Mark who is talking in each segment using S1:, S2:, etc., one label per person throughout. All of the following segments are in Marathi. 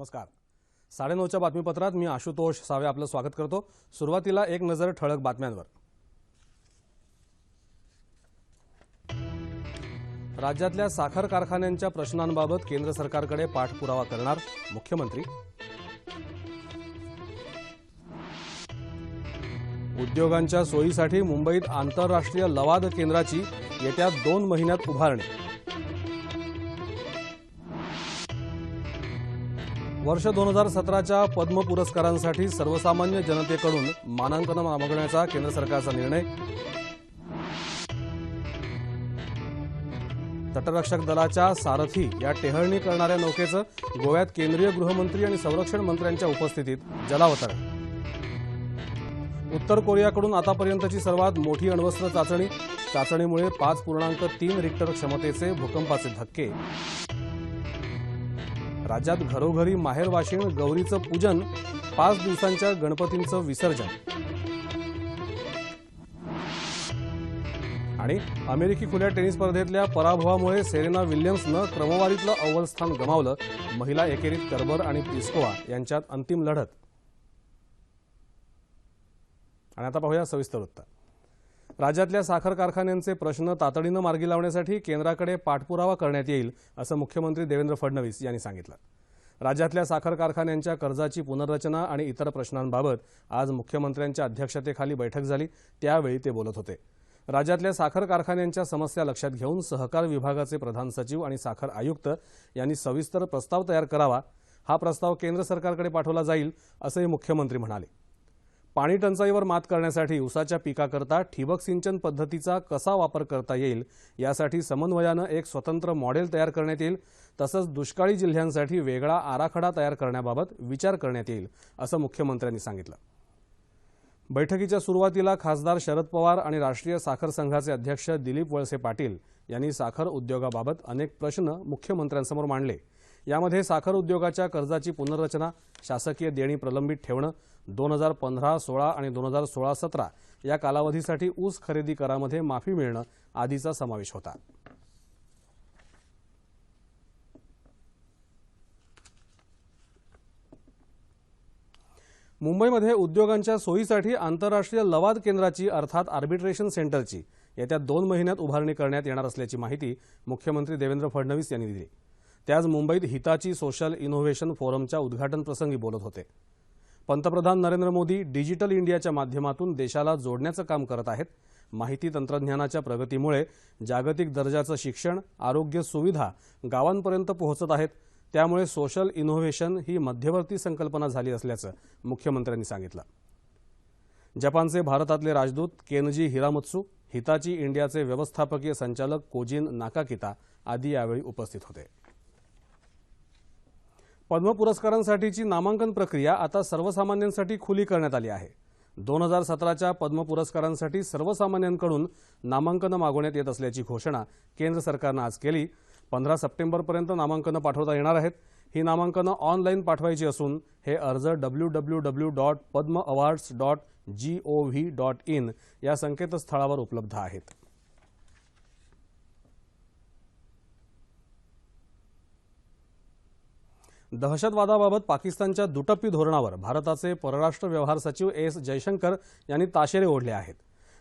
S1: नमस्कार. 9:30च्या बातमीपत्रात मी आशुतोष सावे आपलं स्वागत करतो. सुरुवातीला एक नजर ठळक बातम्यांवर. राज्यातल्या साखर कारखान्यांच्या प्रश्नांबाबत केंद्र सरकारकडे पाठपुरावा करणार मुख्यमंत्री. उद्योगांच्या सोयीसाठी मुंबईत आंतरराष्ट्रीय लवाद केंद्राची येत्या 2 महिन्यात उभारणी. वर्ष 2017च्या पद्म पुरस्कारांसाठी सर्वसामान्य जनतेकडून मानांकन मागण्याचा केंद्र सरकारचा निर्णय. तटरक्षक दलाच्या सारथी या टेहळणी करणाऱ्या नौकेचं गोव्यात केंद्रीय गृहमंत्री आणि संरक्षण मंत्र्यांच्या उपस्थितीत जलावतरण. उत्तर कोरियाकडून आतापर्यंतची सर्वात मोठी अण्वस्त्र चाचणी. चाचणीमुळे 5.3 रिक्टर क्षमतेचे भूकंपाचे धक्के. राज्यात घरोघरी माहेरवाशीण गौरीचं पूजन. 5 दिवसांच्या गणपतींचं विसर्जन. आणि अमेरिकी खुल्या टेनिस स्पर्धेतल्या पराभवामुळे सेरेना विल्यम्सनं क्रमवारीतलं अव्वल स्थान गमावलं. महिला एकेरीत कर्बर आणि प्लिस्कोवा यांच्यात अंतिम लढत. आणि आता पाहूया सविस्तर वृत्त. राज्यातल्या साखर कारखान्यांचे प्रश्न तातडीनं मार्गी लावण्यासाठी केंद्राकडे पाठपुरावा करण्यात येईल असं मुख्यमंत्री देवेंद्र फडणवीस यांनी सांगितलं. राज्यातल्या साखर कारखान्यांच्या कर्जाची पुनर्रचना आणि इतर प्रश्नांबाबत आज मुख्यमंत्र्यांच्या अध्यक्षतेखाली बैठक झाली. त्यावेळी ते बोलत होते. राज्यातल्या साखर कारखान्यांच्या समस्या लक्षात घेऊन सहकार विभागाचे प्रधान सचिव आणि साखर आयुक्त यांनी सविस्तर प्रस्ताव तयार करावा. हा प्रस्ताव केंद्र सरकारकडे पाठवला जाईल असंही मुख्यमंत्री म्हणाले. पाणी टंचाईवर मात करण्यासाठी ऊसाच्या पिकाकरता ठिबक सिंचन पद्धतीचा कसा वापर करता येईल यासाठी समन्वयानं एक स्वतंत्र मॉडेल तयार करण्यात येईल. तसंच दुष्काळी जिल्ह्यांसाठी वेगळा आराखडा तयार करण्याबाबत विचार करण्यात येईल असं मुख्यमंत्र्यांनी सांगितलं. बैठकीच्या सुरुवातीला खासदार शरद पवार आणि राष्ट्रीय साखर संघाचे अध्यक्ष दिलीप वळसे पाटील यांनी साखर उद्योगाबाबत अनेक प्रश्न मुख्यमंत्र्यांसमोर मांडले. यामध्ये साखर उद्योगाच्या कर्जाची पुनर्रचना, शासकीय देणी प्रलंबित ठेवणं, 2015-16 आणि 2016-17 या कालावधीसाठी ऊस खरेदी करामध्ये माफी मिळणं आदीचा समावेश होता. मुंबईमध्ये उद्योगांच्या सोयीसाठी आंतरराष्ट्रीय लवाद केंद्राची अर्थात आर्बिट्रेशन सेंटरची येत्या 2 महिन्यात उभारणी करण्यात येणार असल्याची माहिती मुख्यमंत्री देवेंद्र फडणवीस यांनी दिली. ते आज मुंबईत हिताची सोशल इनोव्हेशन फोरमच्या उद्घाटन प्रसंगी बोलत होते. पंतप्रधान नरेंद्र मोदी डिजिटल इंडियाच्या माध्यमातून देशाला जोडण्याचं काम करत आहेत. माहिती तंत्रज्ञानाच्या प्रगतीमुळे जागतिक दर्जाचं शिक्षण, आरोग्य सुविधा गावांपर्यंत पोहोचत आहेत. त्यामुळे सोशल इनोव्हेशन ही मध्यवर्ती संकल्पना झाली असल्याचं मुख्यमंत्र्यांनी सांगितलं. जपानचे भारतातले राजदूत केनजी हिरामत्सू, हिताची इंडियाचे व्यवस्थापकीय संचालक कोजिन नाकाकिता आदी यावेळी उपस्थित होते. पद्म पुरस्कारांसाठीची नामांकन प्रक्रिया आता सर्वसामान्यांसाठी खुली करण्यात आली आहे. 2017च्या पद्म पुरस्कारांसाठी सर्वसामान्यांकडून नामांकन मागवण्यात येत असल्याची घोषणा केंद्र सरकारनं आज केली. 15 सप्टेंबरपर्यंत नामांकनं पाठवता येणार आहेत. ही नामांकनं ऑनलाईन पाठवायची असून हे अर्ज www.padmaawards.gov.in या संकेतस्थळावर उपलब्ध आहेत. दहशतवादाबाबत पाकिस्तानच्या दुटप्पी धोरणावर भारताचे परराष्ट्र व्यवहार सचिव एस जयशंकर यांनी ताशेरे ओढले आहेत.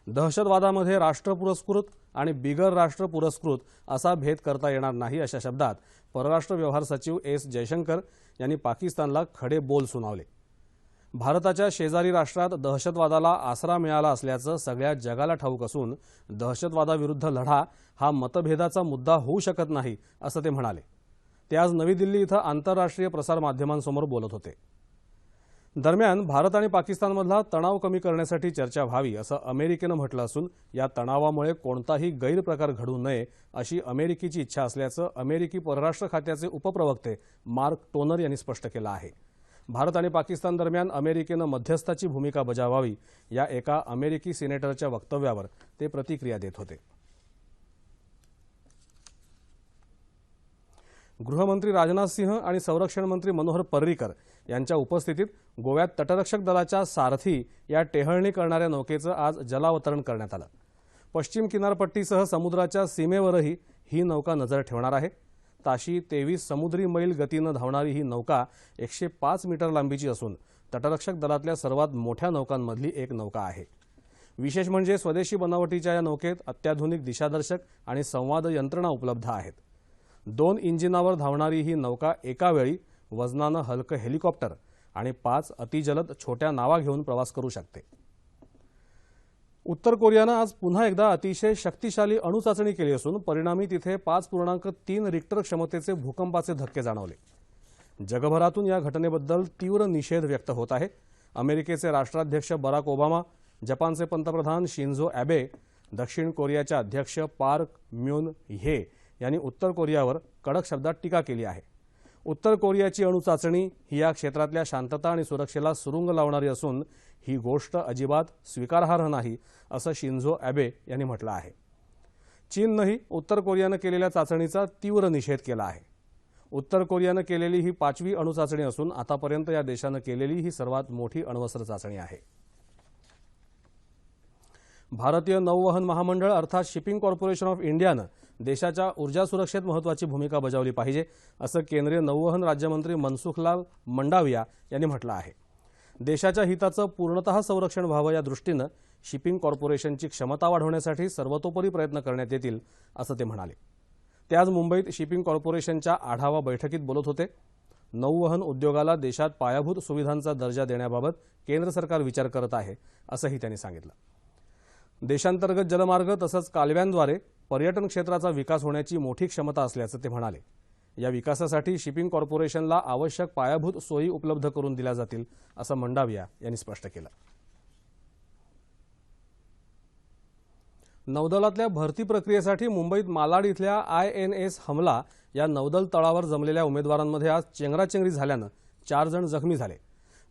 S1: दहशतवादामध्ये राष्ट्र पुरस्कृत आणि बिगर राष्ट्र पुरस्कृत असा भेद करता येणार नाही अशा शब्दात परराष्ट्र व्यवहार सचिव एस जयशंकर यांनी पाकिस्तानला खडे बोल सुनावले. भारताच्या शेजारी राष्ट्रात दहशतवादाला आसरा मिळाला असल्याचं सगळ्या जगाला ठाऊक असून दहशतवादाविरुद्ध लढा हा मतभेदाचा मुद्दा होऊ शकत नाही असं ते म्हणाले. ते आज नवी दिल्ली इथं आंतरराष्ट्रीय प्रसार माध्यमांसमोर बोलत होते. दरम्यान भारत आणि पाकिस्तानमधला तणाव कमी करण्यासाठी चर्चा व्हावी असं अमेरिकेनं म्हटलं असून या तणावामुळे कोणताही गैरप्रकार घडू नये अशी अमेरिकेची इच्छा असल्याचं अमेरिकी परराष्ट्र खात्याचे उपप्रवक्ते मार्क टोनर यांनी स्पष्ट केलं आहे. भारत आणि पाकिस्तान दरम्यान अमेरिकेनं मध्यस्थाची भूमिका बजावावी या एका अमेरिकी सिनेटरच्या वक्तव्यावर ते प्रतिक्रिया देत होते. गृहमंत्री राजनाथ सिंह आणि संरक्षण मंत्री मनोहर पर्रिकर यांच्या उपस्थितीत गोव्यात तटरक्षक दलाच्या सारथी या टेहळणी करणाऱ्या नौकेचं आज जलावतरण करण्यात आलं. पश्चिम किनारपट्टीसह समुद्राच्या सीमेवरही ही नौका नजर ठेवणार आहे. ताशी 23 समुद्री मैल गतीनं धावणारी ही नौका 105 मीटर लांबीची असून तटरक्षक दलातल्या सर्वात मोठ्या नौकांमधली एक नौका आहे। विशेष म्हणजे स्वदेशी बनावटीच्या या नौकेत अत्याधुनिक दिशादर्शक आणि संवाद यंत्रणा उपलब्ध आहेत। 2 इंजिनावर धावणारी ही नौका एका वेळी वजनानं हलकं हेलिकॉप्टर आणि 5 अतिजलद छोट्या नावा घेऊन प्रवास करू शकते। उत्तर कोरियानं आज पुन्हा एकदा अतिशय शक्तिशाली अणुचाचणी केली असून परिणामी तिथे 5.3 रिक्टर क्षमतेचे भूकंपाचे धक्के जाणवले। जगभरातून या घटनेबद्दल तीव्र निषेध व्यक्त होत आहे। अमेरिकेचे राष्ट्राध्यक्ष बराक ओबामा, जपानचे पंतप्रधान शिंझो ॲबे, दक्षिण कोरियाचे अध्यक्ष पार्क म्यून हे यांनी उत्तर कोरियावर कडक शब्दात टीका केली आहे। उत्तर कोरियाची अणुचाचणी ही या क्षेत्रातल्या शांतता आणि सुरक्षेला सुरुंग लावणारी असून ही गोष्ट अजिबात स्वीकारार्ह नाही असं शिंझो ॲबे यांनी म्हटलं आहे। चीननंही उत्तर कोरियानं केलेल्या चाचणीचा तीव्र निषेध केला आहे। उत्तर कोरियानं केलेली ही 5वी अणुचाचणी असून आतापर्यंत या देशानं केलेली ही सर्वात मोठी अण्वस्त्र चाचणी आहे। भारतीय नौवहन महामंडळ अर्थात शिपिंग कॉर्पोरेशन ऑफ इंडियानं देशाच्या ऊर्जा सुरक्षेत महत्त्वाची भूमिका बजावली पाहिजे असं केंद्रीय नौवहन राज्यमंत्री मनसुखलाल मंडाविया यांनी म्हटलं आहे। देशाच्या हिताचं पूर्णतः संरक्षण व्हावं या दृष्टीनं शिपिंग कॉर्पोरेशनची क्षमता वाढवण्यासाठी सर्वतोपरी प्रयत्न करण्यात येतील असं ते म्हणाले। ते आज मुंबईत शिपिंग कॉर्पोरेशनच्या आढावा बैठकीत बोलत होते। नौवहन उद्योगाला देशात पायाभूत सुविधांचा दर्जा देण्याबाबत केंद्र सरकार विचार करत आहे असंही त्यांनी सांगितलं। देशांतर्गत जलमार्ग तसंच कालव्यांद्वारे पर्यटन क्षेत्राचा विकास होण्याची मोठी क्षमता असल्याचं ते म्हणाले। या विकासासाठी शिपिंग कॉर्पोरेशनला आवश्यक पायाभूत सोयी उपलब्ध करून दिल्या जातील असं मंडाविया यांनी स्पष्ट केलं। नौदलातल्या भरती प्रक्रियेसाठी मुंबईत मालाड इथल्या INS हमला या नौदल तळावर जमलेल्या उमेदवारांमध्ये आज चेंगराचेंगरी झाल्यानं 4 जण जखमी झाले।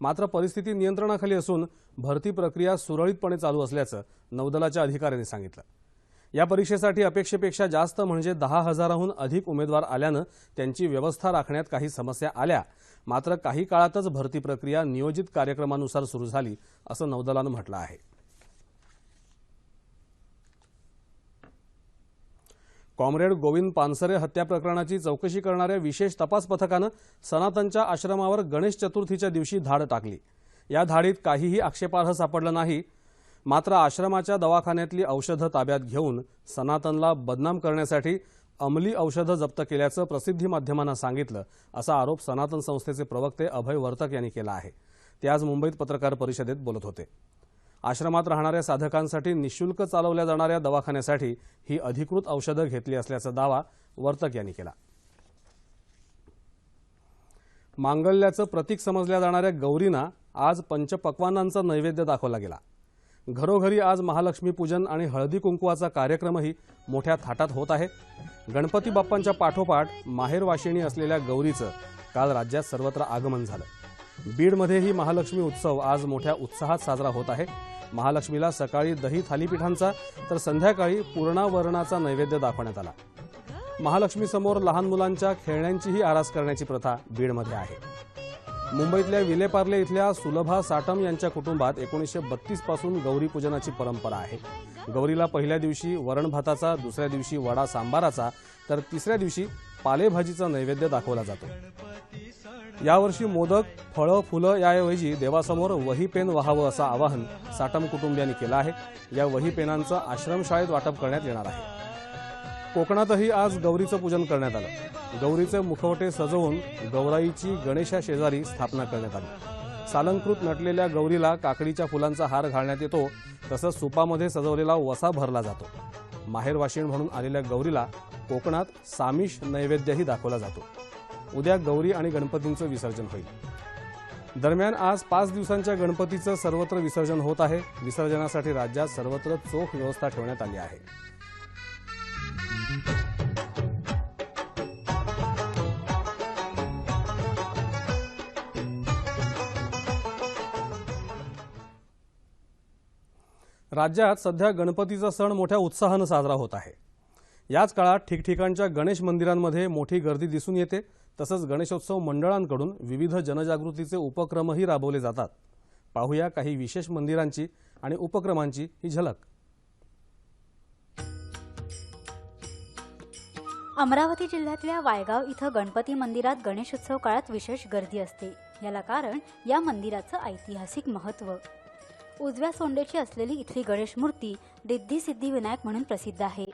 S1: मात्र परिस्थिती नियंत्रणाखाली असून भरती प्रक्रिया सुरळीतपणे चालू असल्याचं नौदलाच्या अधिकाऱ्यांनी सांगितलं। या परीक्षेसाठी अपेक्षेपेक्षा जास्त म्हणजे 10,000हून अधिक उमेदवार आल्यानं त्यांची व्यवस्था राखण्यात काही समस्या आल्या। मात्र काही काळातच भरती प्रक्रिया नियोजित कार्यक्रमानुसार सुरू झाली असं नौदलानं म्हटलं आहे। कॉम्रेड गोविंद पानसरे हत्या प्रकरणाची चौकशी करणाऱ्या विशेष तपास पथकानं सनातनच्या आश्रमावर गणेश चतुर्थीच्या दिवशी धाड टाकली। या धाडीत काहीही आक्षेपार्ह सापडलं नाही। मात्र आश्रमाच्या दवाखान्यातली औषधं ताब्यात घेऊन सनातनला बदनाम करण्यासाठी अंमली औषधं जप्त केल्याचं प्रसिद्धी माध्यमांना सांगितलं असा आरोप सनातन संस्थेचे प्रवक्ते अभय वर्तक यांनी केला आहे। ते आज मुंबईत पत्रकार परिषदेत बोलत होते। आश्रमात राहणाऱ्या साधकांसाठी निःशुल्क चालवल्या जाणाऱ्या दवाखान्यासाठी ही अधिकृत औषधं घेतली असल्याचा दावा वर्तक यांनी केला। मांगल्याचं प्रतीक समजल्या जाणाऱ्या गौरींना आज पंचपक्वान्नांचा नैवेद्य दाखवला गेला। घरोघरी आज महालक्ष्मी पूजन आणि हळदी कुंकवाचा कार्यक्रमही मोठ्या थाटात होत आहे। गणपती बाप्पांच्या पाठोपाठ माहेरवाशिणी असलेल्या गौरीचं काल राज्यात सर्वत्र आगमन झालं। बीडमध्येही महालक्ष्मी उत्सव आज मोठ्या उत्साहात साजरा होत आहे। महालक्ष्मीला सकाळी दही थालीपीठांचा तर संध्याकाळी पूर्णावरणाचा नैवेद्य दाखवण्यात आला। महालक्ष्मीसमोर लहान मुलांच्या खेळण्यांचीही आरास करण्याची प्रथा बीडमध्ये आहे। मुंबईतल्या विलेपार्ले इथल्या सुलभा साटम यांच्या कुटुंबात 1932 पासून गौरी पूजनाची परंपरा आहे। गौरीला पहिल्या दिवशी वरण भाताचा, दुसऱ्या दिवशी वडा सांबाराचा तर तिसऱ्या दिवशी पालेभाजीचा नैवेद्य दाखवला जातो। यावर्षी मोदक, फळं, फुलं याऐवजी देवासमोर वही पेन व्हावं असं आवाहन साटम कुटुंबियांनी केलं आहे। या वही पेनांचं आश्रमशाळेत वाटप करण्यात येणार आहे। कोकणातही आज गौरीचं पूजन करण्यात आलं। गौरीचे मुखवटे सजवून गौराईची गणेशा शेजारी स्थापना करण्यात आली। सालंकृत नटलेल्या गौरीला काकडीच्या फुलांचा हार घालण्यात येतो। तसंच सुपामध्ये सजवलेला वसा भरला जातो। माहेरवाशीण म्हणून आलेल्या गौरीला कोकणात सामिष नैवेद्यही दाखवला जातो। उद्या गौरी आणि गणपतींचं विसर्जन होईल। दरम्यान आज 5 दिवसांच्या गणपतीचं सर्वत्र विसर्जन होत आहे। विसर्जनासाठी राज्यात सर्वत्र चोख व्यवस्था ठेवण्यात आली आहे। राज्यात सध्या गणपतीचा सण मोठ्या उत्साहानं साजरा होत आहे। याच काळात ठिकठिकाणच्या गणेश मंदिरांमध्ये मोठी गर्दी दिसून येते। तसंच गणेशोत्सव मंडळांकडून विविध जनजागृतीचे उपक्रमही राबवले जातात। पाहूया काही विशेष मंदिरांची आणि उपक्रमांची ही झलक।
S2: अमरावती जिल्ह्यातल्या वायगाव इथं गणपती मंदिरात गणेशोत्सव काळात विशेष गर्दी असते। याला कारण या मंदिराचं ऐतिहासिक महत्त्व। उजव्या सोंडेची असलेली इथली गणेश मूर्ती रिद्धी सिद्धी विनायक म्हणून प्रसिद्ध आहे।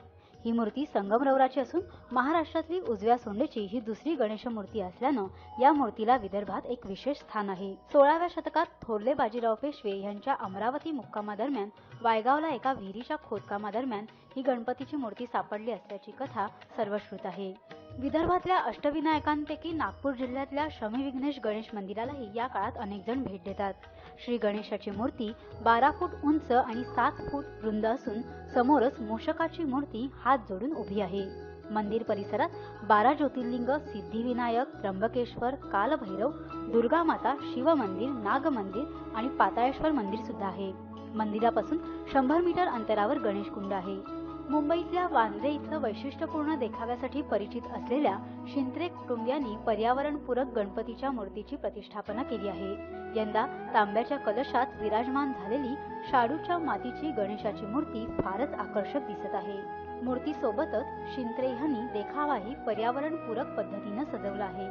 S2: ही मूर्ती संगमरवराची असून महाराष्ट्रातली उजव्या सोंडेची ही दुसरी गणेश मूर्ती असल्यानं या मूर्तीला विदर्भात एक विशेष स्थान आहे। 16व्या शतकात थोरले बाजीराव पेशवे यांच्या अमरावती मुक्कामादरम्यान वायगावला एका विहिरीच्या खोदकामादरम्यान ही गणपतीची मूर्ती सापडली असल्याची कथा सर्वश्रुत आहे। विदर्भातल्या अष्टविनायकांपैकी नागपूर जिल्ह्यातल्या शमी विघ्नेश गणेश मंदिरालाही या काळात अनेक जण भेट देतात। श्री गणेशाची मूर्ती 12 फूट उंच आणि 7 फूट रुंद असून समोरच मूषकाची मूर्ती हात जोडून उभी आहे। मंदिर परिसरात 12 ज्योतिर्लिंग, सिद्धिविनायक, त्र्यंबकेश्वर, कालभैरव, दुर्गा माता, शिव मंदिर, नाग मंदिर आणि पाताळेश्वर मंदिर सुद्धा आहे। मंदिरापासून 100 मीटर अंतरावर गणेशकुंड आहे। मुंबईतल्या वांद्रे इथं वैशिष्ट्यपूर्ण देखाव्यासाठी परिचित असलेल्या शिंत्रे कुटुंबियांनी पर्यावरणपूरक गणपतीच्या मूर्तीची प्रतिष्ठापना केली आहे। यंदा तांब्याच्या कलशात विराजमान झालेली शाडूच्या मातीची गणेशाची मूर्ती फारच आकर्षक दिसत आहे। मूर्तीसोबतच शिंत्रे यांनी देखावाही पर्यावरणपूरक पद्धतीने सजवला आहे।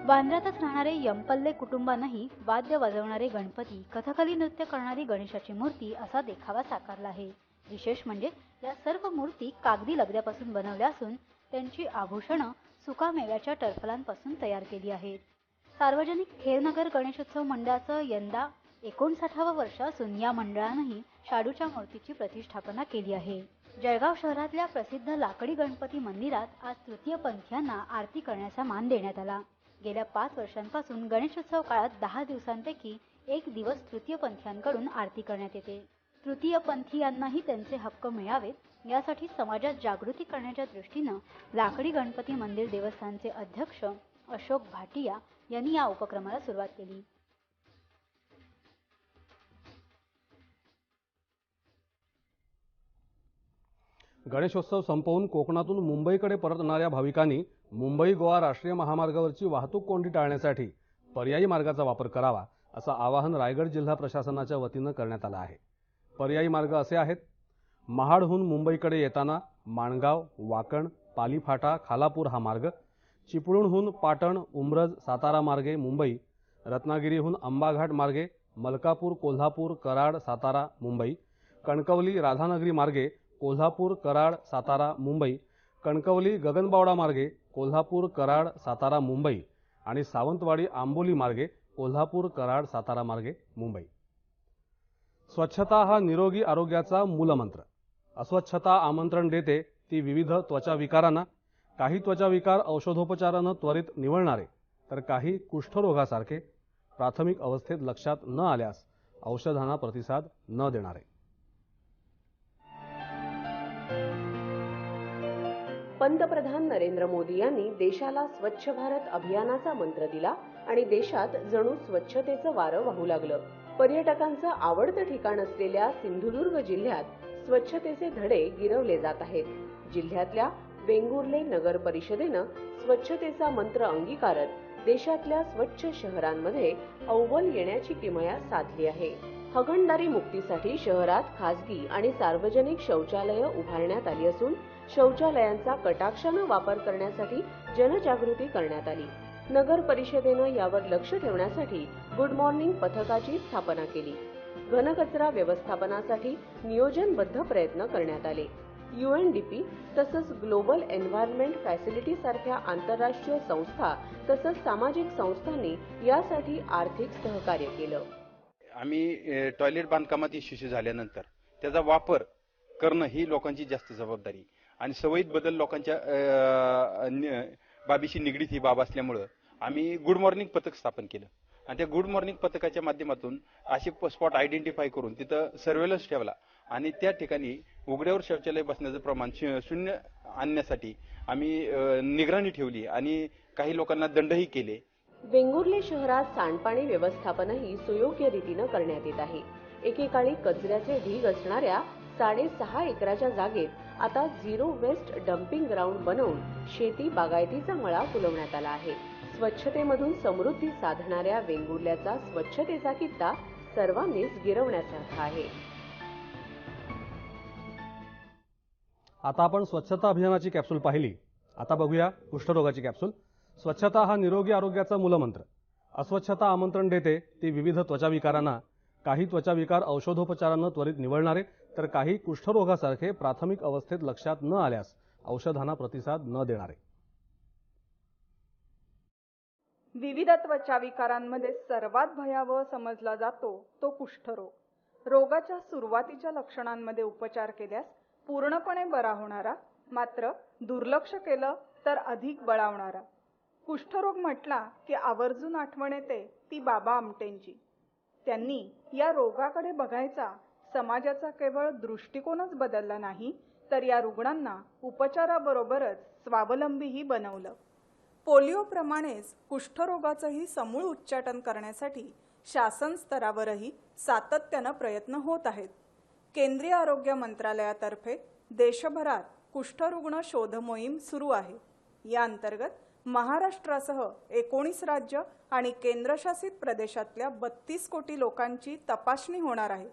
S2: वांद्र्यातच राहणारे यमपल्ले कुटुंबांनाही वाद्य वाजवणारे गणपती, कथकली नृत्य करणारी गणेशाची मूर्ती असा देखावा साकारला आहे। विशेष म्हणजे या सर्व मूर्ती कागदी लगद्यापासून बनवल्या असून त्यांची आभूषणं सुकामेव्याच्या टरफलांपासून तयार केली आहेत। सार्वजनिक खेरनगर गणेशोत्सव मंडळाचं यंदा 59वं वर्ष असून या मंडळानेही शाडूच्या मूर्तीची प्रतिष्ठापना केली आहे। जळगाव शहरातल्या प्रसिद्ध लाकडी गणपती मंदिरात आज तृतीयपंथीयांना आरती करण्याचा मान देण्यात आला। गेल्या 5 वर्षांपासून गणेशोत्सव काळात 10 दिवसांपैकी 1 दिवस तृतीयपंथीयांकडून आरती करण्यात येते। तृतीयपंथीयांनाही त्यांचे हक्क मिळावेत यासाठी समाजात जागृती करण्याच्या दृष्टीनं लाकडी गणपती मंदिर देवस्थानचे अध्यक्ष अशोक भाटिया यांनी या उपक्रमाला सुरुवात केली।
S1: गणेशोत्सव संपवून कोकणातून मुंबईकडे परतणाऱ्या भाविकांनी मुंबई गोवा राष्ट्रीय महामार्गावरची वाहतूक कोंडी टाळण्यासाठी पर्यायी मार्गाचा वापर करावा असं आवाहन रायगड जिल्हा प्रशासनाच्या वतीनं करण्यात आलं आहे। पर्यायी मार्ग असे आहेत: महाडहून मुंबईकडे येताना माणगाव, वाकण, पालीफाटा, खालापूर हा मार्ग, चिपळूणहून पाटण, उमरज, सातारा मार्गे मुंबई, रत्नागिरीहून अंबाघाट मार्गे मलकापूर, कोल्हापूर, कराड, सातारा, मुंबई, कणकवली, राधानगरी मार्गे कोल्हापूर, कराड, सातारा, मुंबई, कणकवली, गगनबावडा मार्गे कोल्हापूर, कराड, सातारा, मुंबई आणि सावंतवाडी, आंबोली मार्गे कोल्हापूर, कराड, सातारा मार्गे मुंबई। स्वच्छता हा निरोगी आरोग्याचा मूलमंत्र। अस्वच्छता आमंत्रण देते ती विविध त्वचा विकारांना। काही त्वचा विकार औषधोपचारानं त्वरित निवळणारे तर काही कुष्ठरोगासारखे प्राथमिक अवस्थेत लक्षात न आल्यास औषधांना प्रतिसाद न देणारे।
S3: पंतप्रधान नरेंद्र मोदी यांनी देशाला स्वच्छ भारत अभियानाचा मंत्र दिला आणि देशात जणू स्वच्छतेचं वारं वाहू लागलं। पर्यटकांचं आवडतं ठिकाण असलेल्या सिंधुदुर्ग जिल्ह्यात स्वच्छतेचे धडे गिरवले जात आहेत। जिल्ह्यातल्या वेंगुर्ले नगर परिषदेनं स्वच्छतेचा मंत्र अंगीकारत देशातल्या स्वच्छ शहरांमध्ये अव्वल येण्याची किमया साधली आहे। हगणदारी मुक्तीसाठी शहरात खासगी आणि सार्वजनिक शौचालय उभारण्यात आली असून शौचालयांचा कटाक्षानं वापर करण्यासाठी जनजागृती करण्यात आली। नगर परिषदेनं यावर लक्ष ठेवण्यासाठी गुड मॉर्निंग पथकाची स्थापना केली। घनकचरा व्यवस्थापनासाठी नियोजनबद्ध प्रयत्न करण्यात आले। UNDP तसंच ग्लोबल एन्व्हायरमेंट फॅसिलिटी सारख्या आंतरराष्ट्रीय संस्था तसंच सामाजिक संस्थांनी यासाठी आर्थिक सहकार्य केलं।
S4: आम्ही टॉयलेट बांधकामात यशस्वी झाल्यानंतर त्याचा वापर करणं ही लोकांची जास्त जबाबदारी आणि सवयीत बदल लोकांच्या बाबीशी निगडीत ही बाब असल्यामुळं आम्ही गुड मॉर्निंग पथक स्थापन केलं आणि त्या गुड मॉर्निंग पथकाच्या माध्यमातून असे स्पॉट आयडेंटिफाय करून तिथं सर्वेलन्स ठेवला आणि त्या ठिकाणी उघड्यावर शौचालय बसण्याचं प्रमाण शून्य आणण्यासाठी आम्ही निगराणी ठेवली आणि काही लोकांना दंडही केले।
S3: वेंगुर्ले शहरात सांडपाणी व्यवस्थापनही सुयोग्य रीतीनं करण्यात येत आहे। एकेकाळी कचऱ्याचे ढीग असणाऱ्या 6.5 एकराच्या जागेत आता झिरो वेस्ट डम्पिंग ग्राउंड बनवून शेती बागायतीचा मळा फुलवण्यात आला आहे। स्वच्छतेमधून समृद्धी साधणाऱ्या वेंगुर्ल्याचा स्वच्छतेचा कित्ता सर्वांनीच गिरवण्यासारखा आहे।
S1: आता आपण स्वच्छता अभियानाची कॅप्सूल पाहिली। आता बघूया कुष्ठरोगाची कॅप्सूल. स्वच्छता हा निरोगी आरोग्याचा मूलमंत्र. अस्वच्छता आमंत्रण देते ती विविध त्वचाविकारांना. काही त्वचाविकार औषधोपचारांना त्वरित निवळणारे, तर काही कुष्ठरोगासारखे प्राथमिक अवस्थेत लक्षात न आल्यास औषधांना प्रतिसाद न देणारे.
S5: विविध त्वचाविकारांमध्ये सर्वात भयावह समजला जातो तो कुष्ठरोग. रोगाच्या सुरुवातीच्या लक्षणांमध्ये उपचार केल्यास पूर्णपणे बरा होणारा, मात्र दुर्लक्ष केलं तर अधिक बळावणारा. कुष्ठरोग म्हटला की आवर्जून आठवण येते ती बाबा आमटेंची. त्यांनी या रोगाकडे बघायचा समाजाचा केवळ दृष्टिकोनच बदलला नाही, तर या रुग्णांना उपचाराबरोबरच स्वावलंबीही बनवलं. पोलिओप्रमाणेच कुष्ठरोगाचंही समूळ उच्चाटन करण्यासाठी शासन स्तरावरही सातत्यानं प्रयत्न होत आहेत. केंद्रीय आरोग्य मंत्रालयातर्फे देशभरात कुष्ठरुग्ण शोध मोहीम सुरू आहे. या अंतर्गत महाराष्ट्रासह 19 राज्य आणि केंद्रशासित प्रदेशातल्या 32 कोटी लोकांची तपासणी होणार आहे.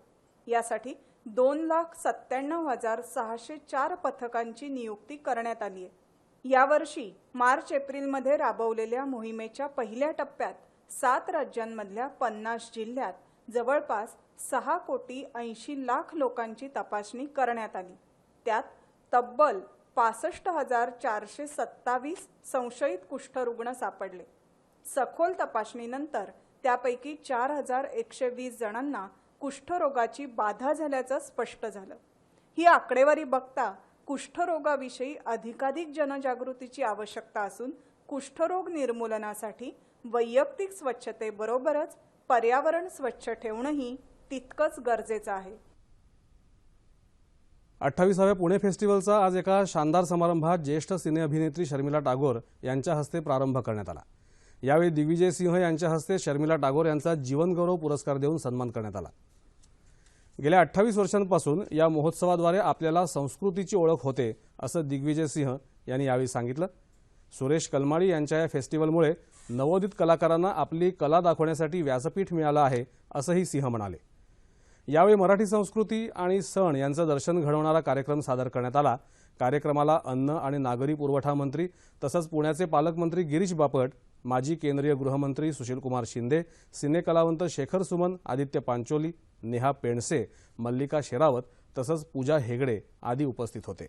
S5: यासाठी 2,97,604 पथकांची नियुक्ती करण्यात आली आहे. यावर्षी मार्च-एप्रिलमध्ये राबवलेल्या मोहिमेच्या पहिल्या टप्प्यात 7 राज्यांमधल्या 50 जिल्ह्यात जवळपास 6,80,00,000 लोकांची तपासणी करण्यात आली. त्यात तब्बल 65,427 संशयित कुष्ठरुग्ण सापडले. सखोल तपासणीनंतर त्यापैकी 4,120 जणांना कुष्ठरोगाची बाधा झाल्याचं स्पष्ट झालं. ही आकडेवारी बघता कुष्ठरोगाविषयी अधिकाधिक जनजागृतीची आवश्यकता असून कुष्ठरोग निर्मूलनासाठी वैयक्तिक स्वच्छतेबरोबरच पर्यावरण स्वच्छ ठेवणंही तितकंच गरजेचं आहे.
S1: 28व्या पुणे फेस्टिवलचा आज एका शानदार समारंभात ज्येष्ठ सिने अभिनेत्री शर्मिला टागोर यांच्या हस्ते प्रारंभ करण्यात आला. यावेळी दिग्विजय सिंह यांच्या हस्ते शर्मिला टागोर यांचा जीवनगौरव पुरस्कार देऊन सन्मान करण्यात आला. गेल्या 28 वर्षांपासून या महोत्सवाद्वारे आपल्याला संस्कृतीची ओळख होते असं दिग्विजय सिंह यांनी यावेळी सांगितलं. सुरेश कलमाडी यांच्या या फेस्टिवलमुळे नवोदित कलाकारांना आपली कला दाखवण्यासाठी व्यासपीठ मिळालं आहे असंही सिंह म्हणाले. यावेळी मराठी संस्कृती आणि सण यांचं दर्शन घडवणारा कार्यक्रम सादर करण्यात आला. कार्यक्रमाला अन्न आणि नागरी पुरवठा मंत्री तसंच पुण्याचे पालकमंत्री गिरीश बापट, माजी केंद्रीय गृहमंत्री सुशीलकुमार शिंदे, सिनेकलावंत शेखर सुमन, आदित्य पांचोली, नेहा पेंडसे, मल्लिका शेरावत तसंच पूजा हेगडे आदी उपस्थित होते.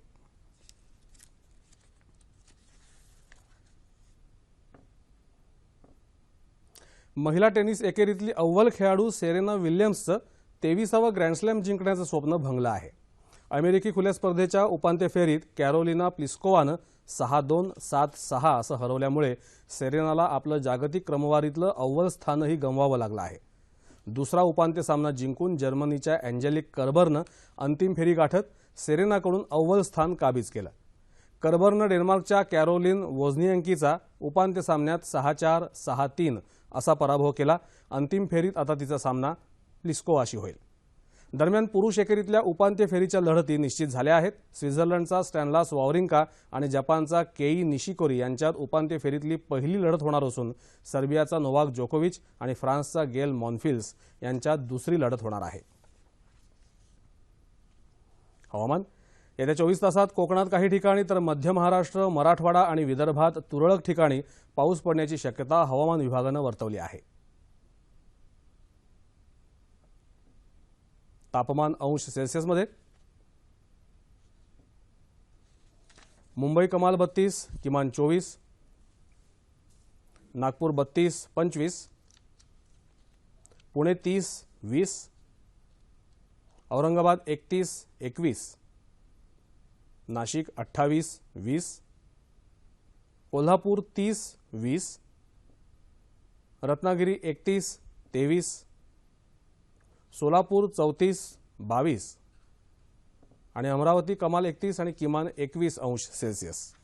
S1: महिला टेनिस एकेरीतली अव्वल खेळाडू सेरेना विल्यम्सचं 23वा ग्रँडस्लॅम जिंकण्याचं स्वप्न भंगलं आहे. अमेरिकी खुल्या स्पर्धेच्या उपांत्य फेरीत कॅरोलिना प्लिस्कोवानं 6-2, 7-6 असं हरवल्यामुळे सेरेनाला आपलं जागतिक क्रमवारीतलं अव्वल स्थानही गमवावं लागलं आहे. दुसरा उपांत्य सामना जिंकून जर्मनीच्या अँजेलिक कर्बरनं अंतिम फेरी गाठत सेरेनाकडून अव्वल स्थान काबीज केलं. कर्बरनं डेन्मार्कच्या कॅरोलिन वोझनिएंकीचा उपांत्य सामन्यात 6-4, 6-3 असा पराभव केला. अंतिम फेरीत आता तिचा सामना प्लिस्कोवाशी होईल. दरम्यान पुरुष एकेरीतल्या उपांत्य फेरीच्या लढती निश्चित झाल्या आहेत. स्वित्झर्लंडचा स्टॅनलास वावरिंका आणि जपानचा केई निशिकोरी यांच्यात उपांत्य फेरीतली पहिली लढत होणार असून सर्बियाचा नोवाक जोकोविच आणि फ्रान्सचा गेल मॉनफिल्स यांच्यात दुसरी लढत होणार आहे. हवामान. येत्या 24 तासात कोकणात काही ठिकाणी तर मध्य महाराष्ट्र, मराठवाडा आणि विदर्भात तुरळक ठिकाणी पाऊस पडण्याची शक्यता हवामान विभागानं वर्तवली आहे. तापमान अंश सेल्सिअसमध्ये. मुंबई कमाल 32, किमान 24. नागपूर 32, 25. पुणे 30, 20. औरंगाबाद 31, 21. नाशिक 28, 20. कोल्हापूर 30, 20. रत्नागिरी 31, 23. सोलापूर 34, 22 आणि अमरावती कमाल 31 आणि किमान 21 अंश सेल्सिअस.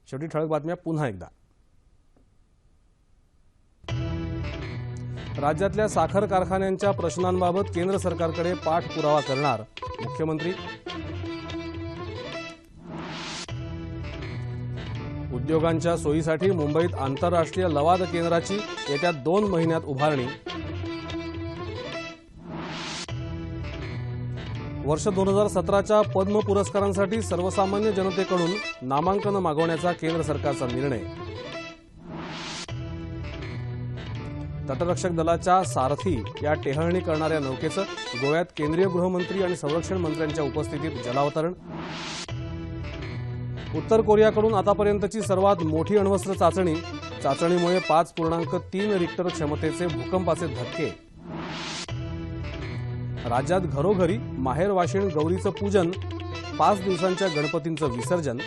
S1: शेवटी ठळक बातम्या पुन्हा एकदा. राज्यातल्या साखर कारखान्यांच्या प्रश्नांबाबत केंद्र सरकारकडे पाठपुरावा करणार मुख्यमंत्री. उद्योगांच्या सोयीसाठी मुंबईत आंतरराष्ट्रीय लवाद केंद्राची येत्या 2 महिन्यात उभारणी. वर्ष 2017च्या पद्म पुरस्कारांसाठी सर्वसामान्य जनतेकडून नामांकन मागवण्याचा केंद्र सरकारचा निर्णय. तटरक्षक दलाच्या सारथी या टेहळणी करणाऱ्या नौकेचं गोव्यात केंद्रीय गृहमंत्री आणि संरक्षण मंत्र्यांच्या उपस्थितीत जलावतरण. उत्तर कोरियाकडून आतापर्यंतची सर्वात मोठी अण्वस्त्र चाचणी. चाचणीमुळे 5.3 रिक्टर क्षमतेचे भूकंपाचे धक्के. राज्यात घरोघरी माहेर वाशिण गौरीचं पूजन. 5 दिवसांच्या गणपतींचं विसर्जन.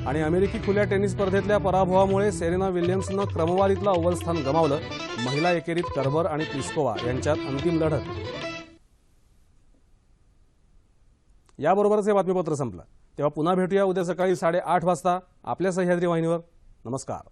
S1: आणि अमेरिकी खुल्या टेनिस स्पर्धेतल्या पराभवामुळे सेरेना विल्यम्सनं क्रमवारीतलं अव्वल स्थान गमावलं. महिला एकेरीत कर्बर आणि प्लिस्कोवा यांच्यात अंतिम लढत. याबरोबरच हे बातमीपत्र संपलं. तेव्हा पुन्हा भेटूया उद्या सकाळी 8:30 वाजता आपल्या सह्याद्री वाहिनीवर. नमस्कार.